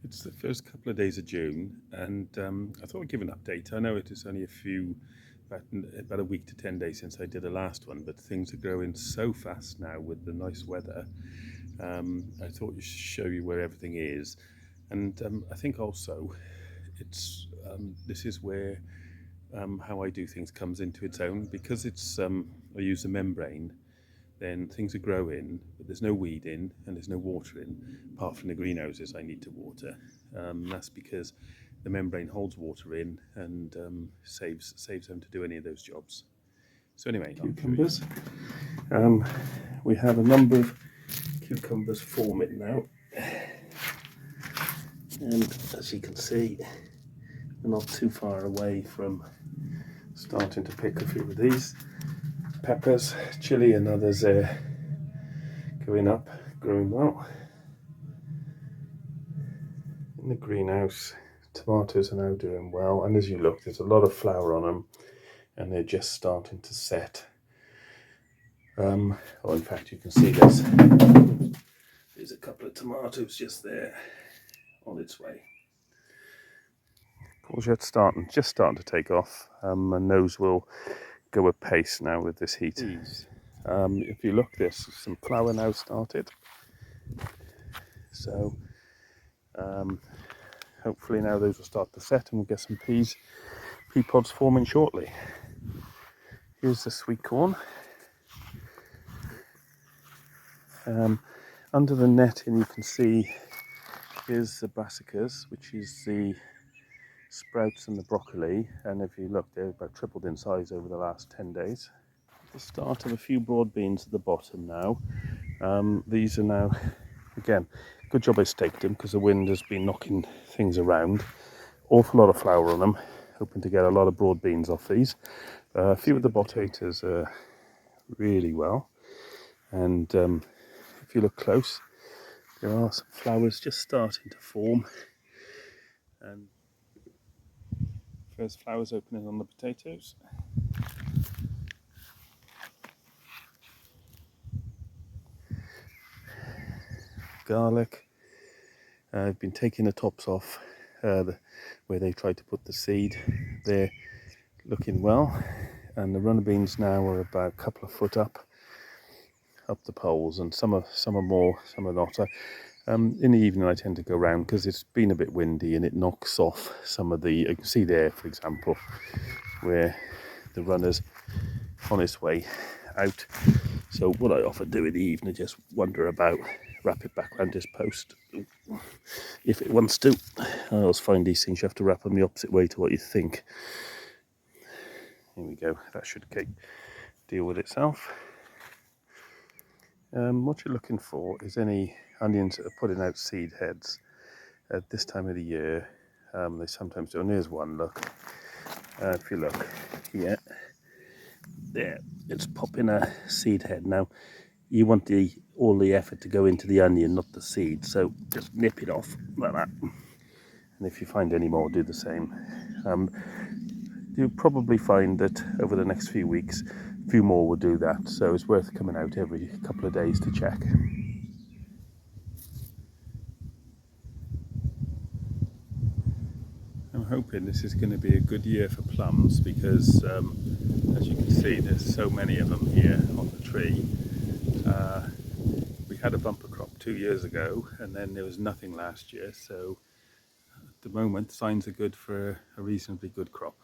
It's the first couple of days of June, and I thought I'd give an update. I know it is only about a week to 10 days since I did the last one, but things are growing so fast now with the nice weather. I thought I should show you where everything is, and I think also this is where how I do things comes into its own, because I use a membrane. Then things are growing, but there's no weeding and there's no watering, apart from the greenhouses I need to water. That's because the membrane holds water in and saves them to do any of those jobs. So anyway, cucumbers. We have a number of cucumbers forming now, and as you can see, we're not too far away from starting to pick a few of these. Peppers, chili and others are going up, growing well. In the greenhouse, tomatoes are now doing well, and as you look, there's a lot of flower on them and they're just starting to set. In fact, you can see there's a couple of tomatoes just there on its way. Courgette's just starting to take off, and those will go apace now with this heat. If you look, there's some flower now started, so hopefully now those will start to set and we'll get some pea pods forming shortly. Here's the sweet corn. Under the netting you can see here's the brassicas, which is the sprouts and the broccoli, and if you look, they've about tripled in size over the last 10 days. The start of a few broad beans at the bottom now. These are now, again, good job I staked them because the wind has been knocking things around. Awful lot of flour on them, hoping to get a lot of broad beans off these. A few of the potatoes are really well, and if you look close, there are some flowers just starting to form, and first flowers opening on the potatoes. Garlic, I've been taking the tops off where they tried to put the seed. They're looking well, and the runner beans now are about a couple of foot up the poles, and some are more, some are not. In the evening I tend to go around because it's been a bit windy and it knocks off some of the, you can see there for example where the runner's on its way out. So what I often do in the evening is just wander about, wrap it back around this post if it wants to. I always find these things you have to wrap them the opposite way to what you think. Here we go, that should deal with itself. What you're looking for is any onions that are putting out seed heads at this time of the year. They sometimes do, and here's one, look. If you look here, there, it's popping a seed head. Now, you want all the effort to go into the onion, not the seed, so just nip it off like that. And if you find any more, do the same. You'll probably find that over the next few weeks, a few more will do that, so it's worth coming out every couple of days to check. I'm hoping this is going to be a good year for plums because, as you can see, there's so many of them here on the tree. We had a bumper crop 2 years ago, and then there was nothing last year, so at the moment signs are good for a reasonably good crop.